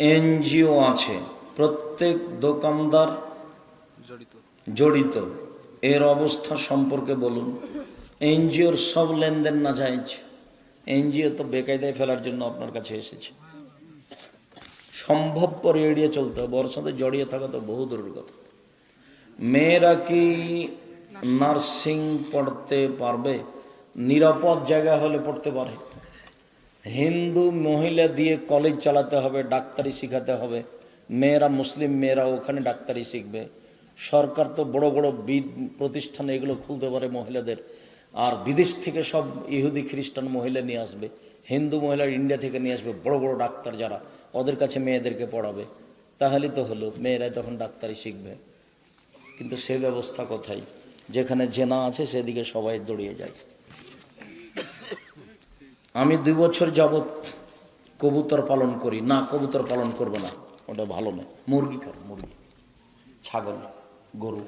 এনজিও আছে, প্রত্যেক দোকানদার জড়িত। এর অবস্থা সম্পর্কে বলুন। এনজিওর সব লেনদেন না জায়েজ। এনজিও তো বেকায়দায় ফেলার জন্য আপনার কাছে এসেছে। সম্ভবপর এড়িয়ে চলতে হবে, ওর সাথে জড়িয়ে থাকা তো বহু দূরের কথা। মেয়েরা কি নার্সিং পড়তে পারবে? নিরাপদ জায়গা হলে পড়তে পারে। হিন্দু মহিলা দিয়ে কলেজ চালাতে হবে, ডাক্তারি শিখাতে হবে। মেয়েরা, মুসলিম মেয়েরা ওখানে ডাক্তারি শিখবে। সরকার তো বড় বড় প্রতিষ্ঠানে এগুলো খুলতে পারে মহিলাদের। আর বিদেশ থেকে সব ইহুদি খ্রিস্টান মহিলা নিয়ে আসবে, হিন্দু মহিলা ইন্ডিয়া থেকে নিয়ে আসবে, বড় বড় ডাক্তার যারা, ওদের কাছে মেয়েদেরকে পড়াবে। তাহলে তো হলো, মেয়েরাই তখন ডাক্তারি শিখবে। কিন্তু সে ব্যবস্থা কোথায়? যেখানে জেনা আছে সেদিকে সবাই দৌড়িয়ে যায়। আমি 2 বছর যাবৎ কবুতর পালন করি। না, কবুতর পালন করবে না, ওটা ভালো নয়। মুরগি খাও, মুরগি, ছাগল, গরু।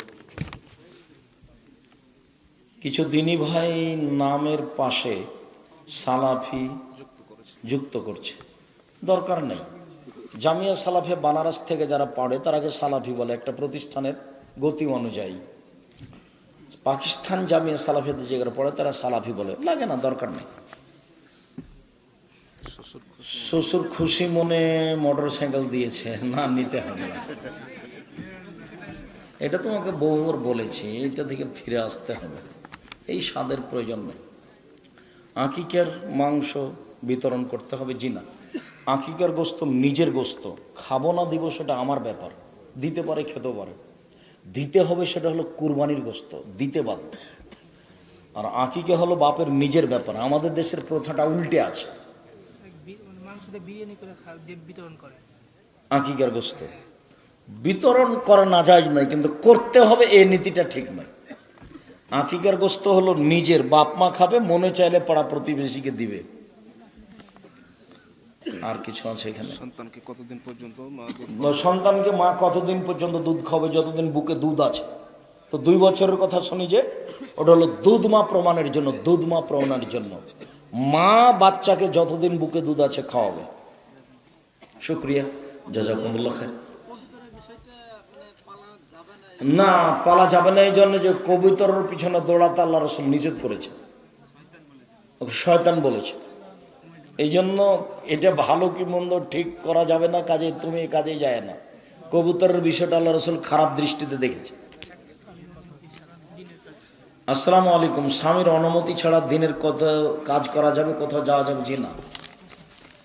কিছু দিনী ভাই নামের পাশে সালাফি যুক্ত করছে, দরকার নেই। জামিয়া সালাফে বানারস থেকে যারা পড়ে তারাকে সালাফি বলে, একটা প্রতিষ্ঠানের গতি অনুযায়ী। পাকিস্তান জামিয়া সালাফিতে যে যারা পড়ে তারা সালাফি বলে, লাগে না, দরকার নেই। শ্বশুর খুশি মনে মোটর সাইকেল দিয়েছে, না নিতে হবে না। এটা তোমাকে বহুবার বলেছি, এটা থেকে ফিরে আসতে হবে, এই স্বাদের প্রয়োজন নেই। আকিকার মাংস বিতরণ করতে হবে? জি না। আকিকার গোস্ত নিজের গোস্ত, খাবো না দিব সেটা আমার ব্যাপার। দিতে পারে, খেতেও পারে। দিতে হবে সেটা হলো কুরবানির গোস্ত, দিতে বাধ্য। আর আকিকা হলো বাপের নিজের ব্যাপার। আমাদের দেশের প্রথাটা উল্টে আছে। আকিকার গোস্ত বিতরণ করা না যায় নয়, কিন্তু করতে হবে, এই নীতিটা ঠিক নয়। আকিকার গোস্ত হলো নিজের, বাপ মা খাবে, মনে চাইলে পাড়া প্রতিবেশীকে দিবে। আর কিছু আছে এখানে? সন্তানকে মা কতদিন পর্যন্ত দুধ খাবে? যতদিন বুকে দুধ আছে। তো 2 বছরের কথা শুনি যে, ওটা হলো দুধ মা প্রমাণের জন্য, দুধ মা প্রমাণের জন্য। মা বাচ্চাকে যতদিন বুকে দুধ আছে খাওয়াবে। শুক্রিয়া, জাযাকুমুল্লাহ খাইর। না, পালা যাবে না, এই জন্য যে কবুতরের পিছনে দৌড়াতে আল্লাহ রাসূল নিষেধ করেছে, ওকে শয়তান বলেছে। এই জন্য এটা ভালো কি মন্দ ঠিক করা যাবে না, কাজে তুমি এই কাজে যায় না। কবুতরের বিষয়টা আল্লাহ রাসূল খারাপ দৃষ্টিতে দেখেছে। আসসালামু আলাইকুম। স্বামীর অনুমতি ছাড়া দিনের কোথাও কাজ করা যাবে, কোথাও যাওয়া যাবে? জি না।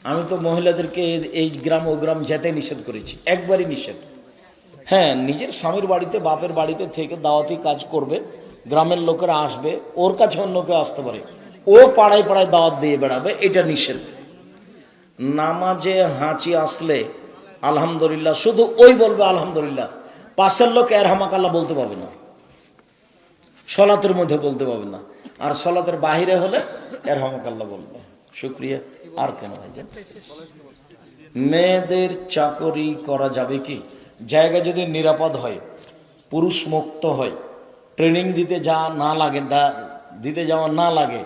আমি তো মহিলাদেরকে এই গ্রাম ও গ্রাম যেতে নিষেধ করেছি, একবারই নিষেধ। হ্যাঁ, নিজের স্বামীর বাড়িতে, বাপের বাড়িতে থেকে দাওয়াতি কাজ করবে, গ্রামের লোকেরা আসবে, ওর কাছে অন্য কেউ আসতে পারে, ও পাড়ায় পাড়ায় দাওয়াত দিয়ে বেড়াবে, এটা নিষেধ। নামাজে হাঁচি আসলে আলহামদুলিল্লাহ শুধু ওই বলবে আলহামদুলিল্লাহ, পাশের লোক এরহামাকাল্লাহ বলতে পারবে না, সলাতের মধ্যে বলতে পারবে না। আর সলাতের বাহিরে হলে এরহামাকাল্লাহ বলবে। শুক্রিয়া। আর কেন ভাইজান? মেয়েদের চাকরি করা যাবে কি? জায়গা যদি নিরাপদ হয়, পুরুষ মুক্ত হয়, ট্রেনিং দিতে যাওয়া না লাগে,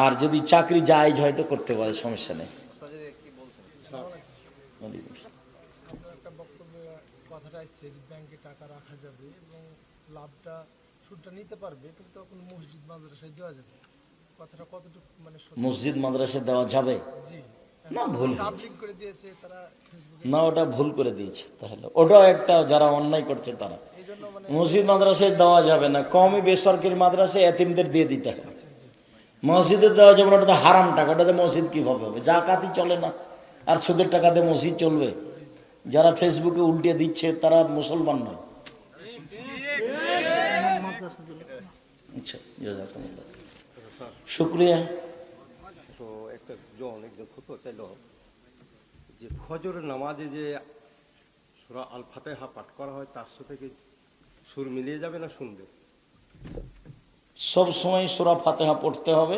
আর যদি চাকরি জায়েজ হয় তো করতে পারে, সমস্যা নেই। মসজিদ মাদ্রাসায় দেওয়া যাবে? না ভুল হয়েছে। না ওটা ভুল করে দিয়েছে, তাহলে ওটাও একটা যারা অন্যায় করছে তারা। মসজিদ মাদ্রাসায় দেওয়া যাবে না, কমই বেসরকারি মাদ্রাসায় এতিমদের দিয়ে দিতে হবে। মসজিদে দেওয়া যাবে না, ওটা তো হারাম টাকা, ওটাতে মসজিদ কিভাবে হবে? জাকাতই চলে না, আর সুদের টাকাতে মসজিদ চলবে? যারা ফেসবুকে উল্টে দিচ্ছে তারা মুসলমান নয়। আচ্ছা, জাযাকাল্লাহ, শুকরিয়া।
তো একটা একজন খুতো চাইল যে ফজরের নামাজে যে সূরা আল ফাতিহা পাঠ করা হয় তার সাথে কি সুর মিলিয়ে যাবে না শুনবে?
সব সময় সূরা ফাতিহা পড়তে হবে,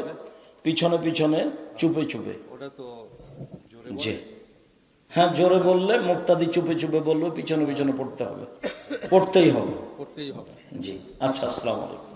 পিছনে পিছনে চুপে চুপে।
ওটা তো জোরে
জি হ্যাঁ, জোরে বললে মুক্তাদি চুপে চুপে বলবে, পিছনে পিছনে পড়তে হবে, পড়তেই হবে।
করতেই হবে।
জি আচ্ছা, আসসালামু আলাইকুম।